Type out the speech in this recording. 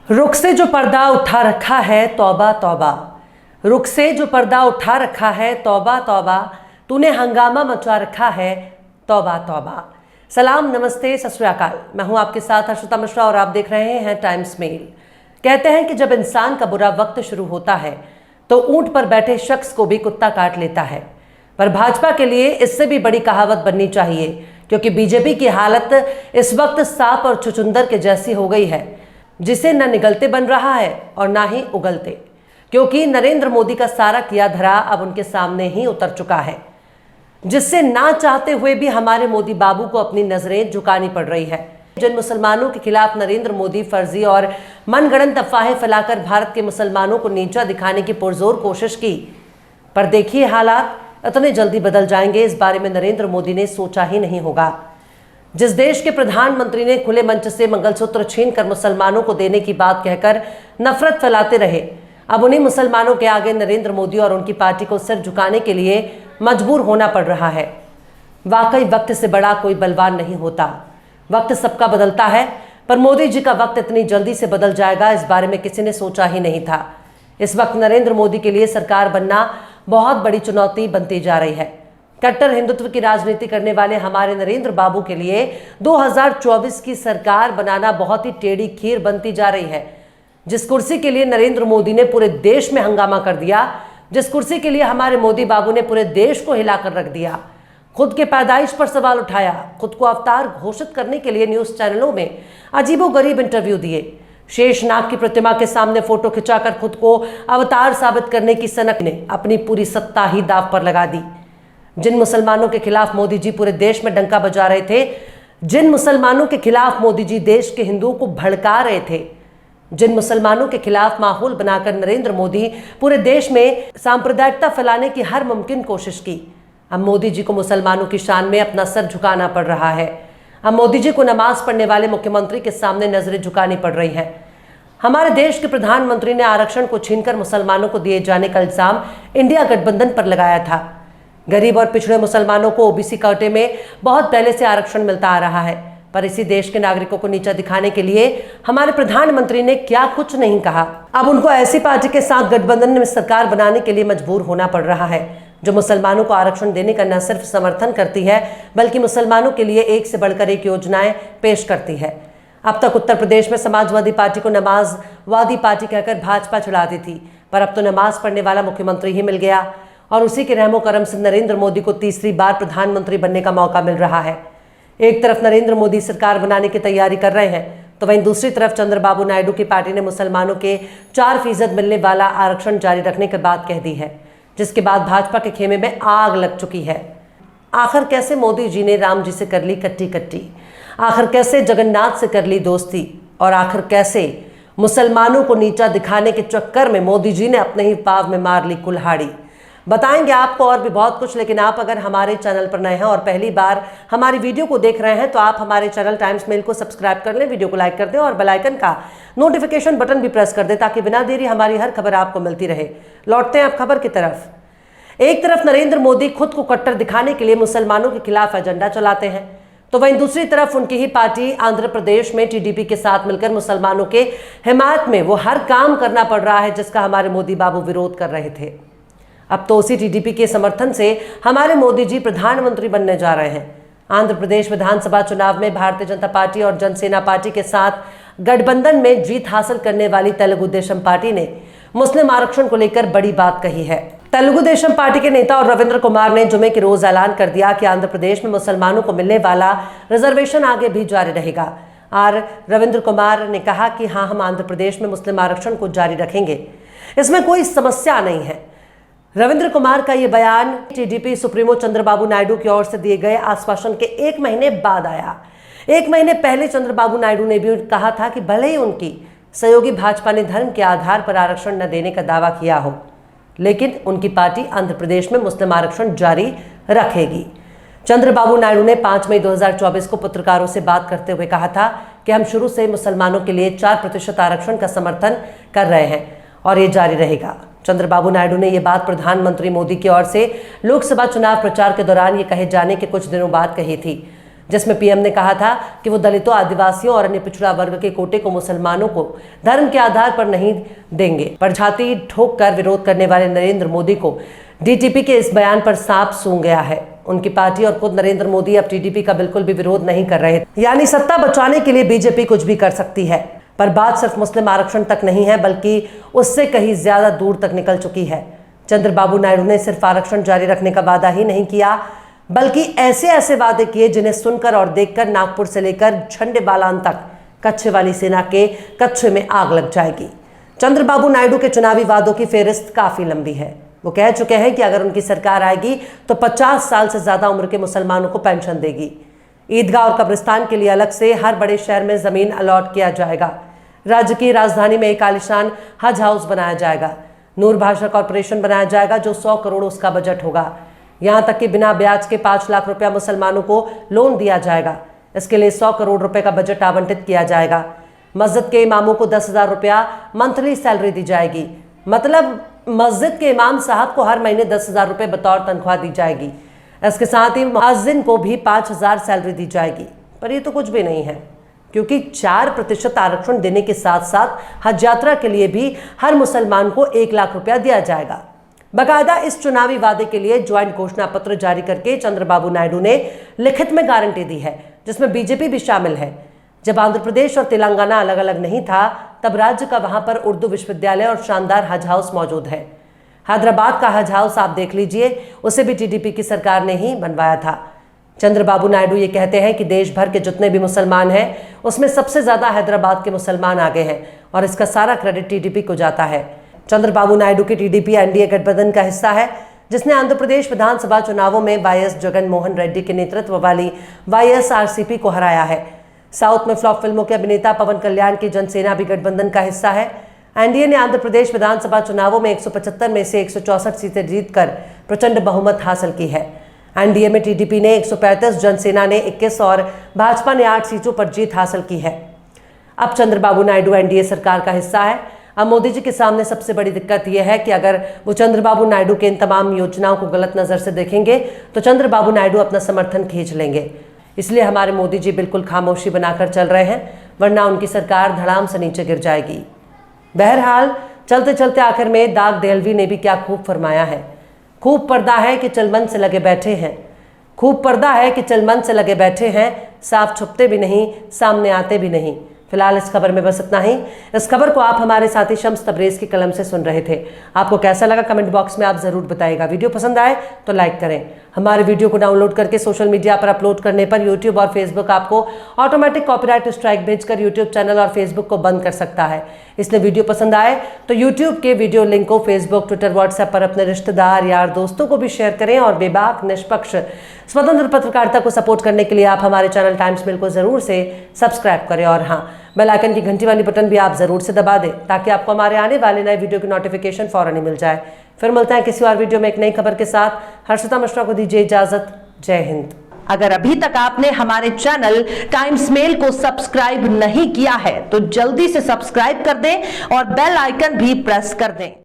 रुख से जो पर्दा उठा रखा है तौबा तौबा, रुख से जो पर्दा उठा रखा है तौबा तौबा, तूने हंगामा मचा रखा है तौबा तौबा। सलाम, नमस्ते, सत श्री अकाल। मैं हूं आपके साथ हर्षिता मिश्रा और आप देख रहे हैं टाइम्स मेल। कहते हैं कि जब इंसान का बुरा वक्त शुरू होता है तो ऊंट पर बैठे शख्स को भी कुत्ता काट लेता है, पर भाजपा के लिए इससे भी बड़ी कहावत बननी चाहिए, क्योंकि बीजेपी की हालत इस वक्त सांप और छुछुंदर के जैसी हो गई है, जिसे न निगलते बन रहा है और ना ही उगलते, क्योंकि नरेंद्र मोदी का सारा किया धरा अब उनके सामने ही उतर चुका है, जिससे ना चाहते हुए भी हमारे मोदी बाबू को अपनी नजरें झुकानी पड़ रही है। जिन मुसलमानों के खिलाफ नरेंद्र मोदी फर्जी और मनगढ़ंत अफवाहें फैलाकर भारत के मुसलमानों को नीचा दिखाने की पुरजोर कोशिश की, पर देखिए हालात इतने जल्दी बदल जाएंगे, इस बारे में नरेंद्र मोदी ने सोचा ही नहीं होगा। जिस देश के प्रधानमंत्री ने खुले मंच से मंगलसूत्र छीनकर मुसलमानों को देने की बात कहकर नफरत फैलाते रहे, अब उन्हीं मुसलमानों के आगे नरेंद्र मोदी और उनकी पार्टी को सिर झुकाने के लिए मजबूर होना पड़ रहा है। वाकई वक्त से बड़ा कोई बलवान नहीं होता। वक्त सबका बदलता है, पर मोदी जी का वक्त इतनी जल्दी से बदल जाएगा, इस बारे में किसी ने सोचा ही नहीं था। इस वक्त नरेंद्र मोदी के लिए सरकार बनना बहुत बड़ी चुनौती बनती जा रही है। कट्टर हिंदुत्व की राजनीति करने वाले हमारे नरेंद्र बाबू के लिए 2024 की सरकार बनाना बहुत ही टेढ़ी खीर बनती जा रही है। जिस कुर्सी के लिए नरेंद्र मोदी ने पूरे देश में हंगामा कर दिया, जिस कुर्सी के लिए हमारे मोदी बाबू ने पूरे देश को हिलाकर रख दिया, खुद के पैदाइश पर सवाल उठाया, खुद को अवतार घोषित करने के लिए न्यूज चैनलों में अजीबोगरीब इंटरव्यू दिए, शेषनाग की प्रतिमा के सामने फोटो खिंचाकर खुद को अवतार साबित करने की सनक ने अपनी पूरी सत्ता ही दांव पर लगा दी। जिन मुसलमानों के खिलाफ मोदी जी पूरे देश में डंका बजा रहे थे, जिन मुसलमानों के खिलाफ मोदी जी देश के हिंदुओं को भड़का रहे थे, जिन मुसलमानों के खिलाफ माहौल बनाकर नरेंद्र मोदी पूरे देश में सांप्रदायिकता फैलाने की हर मुमकिन कोशिश की, अब मोदी जी को मुसलमानों की शान में अपना सर झुकाना पड़ रहा है। अब मोदी जी को नमाज पढ़ने वाले मुख्यमंत्री के सामने नजरें झुकानी पड़ रही हैं। हमारे देश के प्रधानमंत्री ने आरक्षण को छीनकर मुसलमानों को दिए जाने का इल्जाम इंडिया गठबंधन पर लगाया था। गरीब और पिछड़े मुसलमानों को ओबीसी कोटे में बहुत पहले से आरक्षण मिलता आ रहा है, पर इसी देश के नागरिकों को नीचा दिखाने के लिए हमारे प्रधानमंत्री ने क्या कुछ नहीं कहा। अब उनको ऐसी पार्टी के साथ गठबंधन में सरकार बनाने के लिए मजबूर होना पड़ रहा है, जो मुसलमानों को आरक्षण देने का न सिर्फ समर्थन करती है, बल्कि मुसलमानों के लिए एक से बढ़कर एक योजनाएं पेश करती है। अब तक उत्तर प्रदेश में समाजवादी पार्टी को नमाजवादी पार्टी कहकर भाजपा चिढ़ाती थी, पर अब तो नमाज पढ़ने वाला मुख्यमंत्री ही मिल गया और उसी के रहमो करम से नरेंद्र मोदी को तीसरी बार प्रधानमंत्री बनने का मौका मिल रहा है। एक तरफ नरेंद्र मोदी सरकार बनाने की तैयारी कर रहे हैं, तो वहीं दूसरी तरफ चंद्रबाबू नायडू की पार्टी ने मुसलमानों के 4% मिलने वाला आरक्षण जारी रखने की बात कह दी है, जिसके बाद भाजपा के खेमे में आग लग चुकी है। आखिर कैसे मोदी जी ने राम जी से कर ली कट्टी कट्टी, आखिर कैसे जगन्नाथ से कर ली दोस्ती, और आखिर कैसे मुसलमानों को नीचा दिखाने के चक्कर में मोदी जी ने अपने ही पाव में मार ली कुल्हाड़ी। बताएंगे आपको और भी बहुत कुछ, लेकिन आप अगर हमारे चैनल पर नए हैं और पहली बार हमारी वीडियो को देख रहे हैं तो आप हमारे चैनल टाइम्स मेल को सब्सक्राइब कर लें, वीडियो को लाइक कर दें और बेल आइकन का नोटिफिकेशन बटन भी प्रेस कर दें, ताकि बिना देरी हमारी हर खबर आपको मिलती रहे। लौटते हैं अब खबर की तरफ। एक तरफ नरेंद्र मोदी खुद को कट्टर दिखाने के लिए मुसलमानों के खिलाफ एजेंडा चलाते हैं, तो वहीं दूसरी तरफ उनकी ही पार्टी आंध्र प्रदेश में टीडीपी के साथ मिलकर मुसलमानों के हिमायत में वो हर काम करना पड़ रहा है जिसका हमारे मोदी बाबू विरोध कर रहे थे। अब तो उसी टीडीपी के समर्थन से हमारे मोदी जी प्रधानमंत्री बनने जा रहे हैं। आंध्र प्रदेश विधानसभा चुनाव में भारतीय जनता पार्टी और जनसेना पार्टी के साथ गठबंधन में जीत हासिल करने वाली तेलुगु देशम पार्टी ने मुस्लिम आरक्षण को लेकर बड़ी बात कही है। तेलुगु देशम पार्टी के नेता और रविंद्र कुमार ने जुमे के रोज ऐलान कर दिया कि आंध्र प्रदेश में मुसलमानों को मिलने वाला रिजर्वेशन आगे भी जारी रहेगा। और रविंद्र कुमार ने कहा कि हाँ, हम आंध्र प्रदेश में मुस्लिम आरक्षण को जारी रखेंगे, इसमें कोई समस्या नहीं है। रविंद्र कुमार का यह बयान टीडीपी सुप्रीमो चंद्रबाबू नायडू की ओर से दिए गए आश्वासन के 1 महीने बाद आया। 1 महीने पहले चंद्रबाबू नायडू ने भी कहा था कि भले ही उनकी सहयोगी भाजपा ने धर्म के आधार पर आरक्षण न देने का दावा किया हो, लेकिन उनकी पार्टी आंध्र प्रदेश में मुस्लिम आरक्षण जारी रखेगी। चंद्रबाबू नायडू ने 5 मई 2024 को पत्रकारों से बात करते हुए कहा था कि हम शुरू से मुसलमानों के लिए 4% आरक्षण का समर्थन कर रहे हैं और ये जारी रहेगा। चंद्रबाबू नायडू ने यह बात प्रधानमंत्री मोदी की ओर से लोकसभा चुनाव प्रचार के दौरान ये कहे जाने के कुछ दिनों बाद कही थी। जिसमें पीएम ने कहा था कि वो दलितों, आदिवासियों और अन्य पिछड़ा वर्ग के कोटे को मुसलमानों को धर्म के आधार पर नहीं देंगे। पर छाती ठोक कर विरोध करने वाले नरेंद्र मोदी को टीडीपी के इस बयान पर सांप सूंघ गया है। उनकी पार्टी और खुद नरेंद्र मोदी अब टीडीपी का बिल्कुल भी विरोध नहीं कर रहे, यानी सत्ता बचाने के लिए बीजेपी कुछ भी कर सकती है। पर बात सिर्फ मुस्लिम आरक्षण तक नहीं है, बल्कि उससे कहीं ज्यादा दूर तक निकल चुकी है। चंद्रबाबू नायडू ने सिर्फ आरक्षण जारी रखने का वादा ही नहीं किया, बल्कि ऐसे ऐसे वादे किए जिन्हें सुनकर और देखकर नागपुर से लेकर झंडेबालान तक कच्चे वाली सेना के कच्चे में आग लग जाएगी। चंद्रबाबू नायडू के चुनावी वादों की फेहरिस्त काफी लंबी है। वो कह चुके हैं कि अगर उनकी सरकार आएगी तो 50 साल से ज्यादा उम्र के मुसलमानों को पेंशन देगी। ईदगाह और कब्रिस्तान के लिए अलग से हर बड़े शहर में जमीन अलॉट किया जाएगा। राज्य की राजधानी में एक आलीशान हज हाउस बनाया जाएगा। नूर भाषा कॉर्पोरेशन बनाया जाएगा जो 100 करोड़ उसका बजट होगा। यहां तक कि बिना ब्याज के 5 लाख रुपया मुसलमानों को लोन दिया जाएगा। इसके लिए 100 करोड़ रुपए का बजट आवंटित किया जाएगा। मस्जिद के इमामों को 10,000 रुपया मंथली सैलरी दी जाएगी। मतलब मस्जिद के इमाम साहब को हर महीने 10,000 रुपए बतौर तनख्वाह दी जाएगी। इसके साथ ही मुअज्जिन को भी 5,000 सैलरी दी जाएगी। पर ये तो कुछ भी नहीं है, क्योंकि 4% आरक्षण देने के साथ साथ हज यात्रा के लिए भी हर मुसलमान को 1 लाख रुपया दिया जाएगा। बाकायदा इस चुनावी वादे के लिए ज्वाइंट घोषणा पत्र जारी करके चंद्रबाबू नायडू ने लिखित में गारंटी दी है, जिसमें बीजेपी भी शामिल है। जब आंध्र प्रदेश और तेलंगाना अलग अलग नहीं था, तब राज्य का वहां पर उर्दू विश्वविद्यालय और शानदार हज हाउस मौजूद है। हैदराबाद का हज हाउस आप देख लीजिए, उसे भी टीडीपी की सरकार ने ही बनवाया था। चंद्रबाबू नायडू ये कहते हैं कि देश भर के जितने भी मुसलमान हैं, उसमें सबसे ज्यादा हैदराबाद के मुसलमान आगे हैं और इसका सारा क्रेडिट टीडीपी को जाता है। चंद्रबाबू नायडू की टीडीपी एनडीए गठबंधन का हिस्सा है, जिसने आंध्र प्रदेश विधानसभा चुनावों में वाईएस जगन मोहन रेड्डी के नेतृत्व वाली वाईएसआरसीपी को हराया है। साउथ में फ्लॉप फिल्मों के अभिनेता पवन कल्याण की जनसेना भी गठबंधन का हिस्सा है। एनडीए ने आंध्र प्रदेश विधानसभा चुनावों में 175 में से 164 सीटें जीतकर प्रचंड बहुमत हासिल की है। एनडीए में टीडीपी ने 135, जनसेना ने 21 और भाजपा ने 8 सीटों पर जीत हासिल की है। अब चंद्रबाबू नायडू एनडीए सरकार का हिस्सा है। अब मोदी जी के सामने सबसे बड़ी दिक्कत यह है कि अगर वो चंद्रबाबू नायडू के इन तमाम योजनाओं को गलत नजर से देखेंगे तो चंद्रबाबू नायडू अपना समर्थन खींच लेंगे। इसलिए हमारे मोदी जी बिल्कुल खामोशी बनाकर चल रहे हैं, वरना उनकी सरकार धड़ाम से नीचे गिर जाएगी। बहरहाल चलते चलते आखिर में दाग देहलवी ने भी क्या खूब फरमाया है। खूब पर्दा है कि चलमन से लगे बैठे हैं, खूब पर्दा है कि चलमन से लगे बैठे हैं, साफ छुपते भी नहीं, सामने आते भी नहीं। फिलहाल इस खबर में बस इतना ही। इस खबर को आप हमारे साथी शम्स तबरेज की कलम से सुन रहे थे। आपको कैसा लगा कमेंट बॉक्स में आप जरूर बताइएगा। वीडियो पसंद आए तो लाइक करें। हमारे वीडियो को डाउनलोड करके सोशल मीडिया पर अपलोड करने पर यूट्यूब और फेसबुक आपको ऑटोमेटिक कॉपीराइट स्ट्राइक भेजकर यूट्यूब चैनल और फेसबुक को बंद कर सकता है। इसलिए वीडियो पसंद आए तो यूट्यूब के वीडियो लिंक को फेसबुक, ट्विटर, व्हाट्सएप पर अपने रिश्तेदार, यार, दोस्तों को भी शेयर करें और बेबाक, निष्पक्ष, स्वतंत्र पत्रकारिता को सपोर्ट करने के लिए आप हमारे चैनल टाइम्स मिल को जरूर से सब्सक्राइब करें और हाँ, बेल आइकन की घंटी वाली बटन भी आप जरूर से दबा दें ताकि आपको हमारे आने वाले नए वीडियो की नोटिफिकेशन फौरन ही मिल जाए। फिर मिलते हैं किसी और वीडियो में एक नई खबर के साथ। हर्षिता मिश्रा को दीजिए इजाजत। जय हिंद। अगर अभी तक आपने हमारे चैनल टाइम्स मेल को सब्सक्राइब नहीं किया है तो जल्दी से सब्सक्राइब कर दें और बेल आइकन भी प्रेस कर दें।